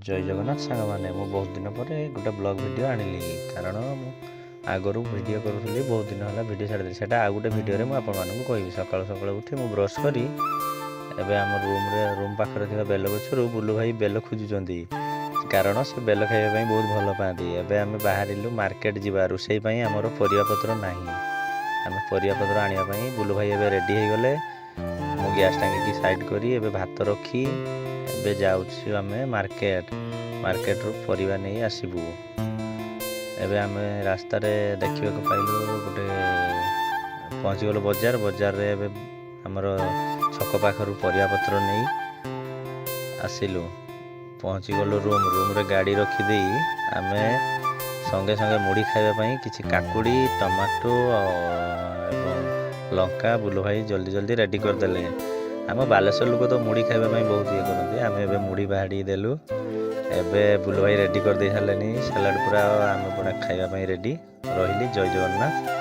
ଜୟ ଜଗନ୍ନାଥ ସାଙ୍ଗମାନେ, ମୁଁ ବହୁତ ଦିନ ପରେ ଗୋଟେ ବ୍ଲଗ୍ ଭିଡ଼ିଓ ଆଣିଲି। କାରଣ ମୁଁ ଆଗରୁ ଭିଡ଼ିଓ କରୁଥିଲି, ବହୁତ ଦିନ ହେଲା ଭିଡ଼ିଓ ଛାଡ଼ିଦେଲି। ସେଇଟା ଆଉ ଗୋଟେ ଭିଡ଼ିଓରେ ମୁଁ ଆପଣମାନଙ୍କୁ କହିବି। ସକାଳୁ ସକାଳୁ ଉଠି ମୁଁ ବ୍ରସ୍ କରି ଏବେ ଆମ ରୁମ୍ ପାଖରେ ଥିବା ବେଲ ଗଛରୁ ବୁଲୁ ଭାଇ ବେଲ ଖୋଜୁଛନ୍ତି, କାରଣ ସେ ବେଲ ଖାଇବା ପାଇଁ ବହୁତ ଭଲ ପାଆନ୍ତି। ଏବେ ଆମେ ବାହାରିଲୁ ମାର୍କେଟ ଯିବା, ରୋଷେଇ ପାଇଁ ଆମର ପରିବାପତ୍ର ନାହିଁ। ଆମେ ପରିବାପତ୍ର ଆଣିବା ପାଇଁ ବୁଲୁ ଭାଇ ଏବେ ରେଡ଼ି ହେଇଗଲେ। ମୁଁ ଗ୍ୟାସ୍ ଟାଙ୍କିକି ସାଇଡ଼୍ କରି ଏବେ ଭାତ ରଖି ଏବେ ଯାଉଛୁ ଆମେ ମାର୍କେଟରୁ ପରିବା ନେଇ ଆସିବୁ। ଏବେ ଆମେ ରାସ୍ତାରେ ଦେଖିବାକୁ ପାଇଲୁ ଗୋଟେ ପହଞ୍ଚିଗଲୁ ବଜାରରେ। ଏବେ ଆମର ଛକ ପାଖରୁ ପରିବାପତ୍ର ନେଇ ଆସିଲୁ। ପହଞ୍ଚିଗଲୁ ରୁମ୍ରେ ଗାଡ଼ି ରଖିଦେଇ ଆମେ ସଙ୍ଗେ ସଙ୍ଗେ ମୁଢ଼ି ଖାଇବା ପାଇଁ କିଛି କାକୁଡ଼ି, ଟମାଟୋ ଏବଂ ଲଙ୍କା ବୁଲୁ ଭାଇ ଜଲ୍ଦି ରେଡ଼ି କରିଦେଲେ। ଆମ ବାଲେଶ୍ୱର ଲୋକ ତ ମୁଢ଼ି ଖାଇବା ପାଇଁ ବହୁତ ଇଏ କରନ୍ତି। ଆମେ ଏବେ ମୁଢ଼ି ବାହାଡ଼ି ଦେଲୁ। ଏବେ ବୁଲୁ ଭାଇ ରେଡ଼ି କରିଦେଇ ସାରିଲେନି ସାଲାଡ଼ ପୁରା। ଆମେ ପୁରା ଖାଇବା ପାଇଁ ରେଡ଼ି। ରହିଲି। ଜୟ ଜଗନ୍ନାଥ।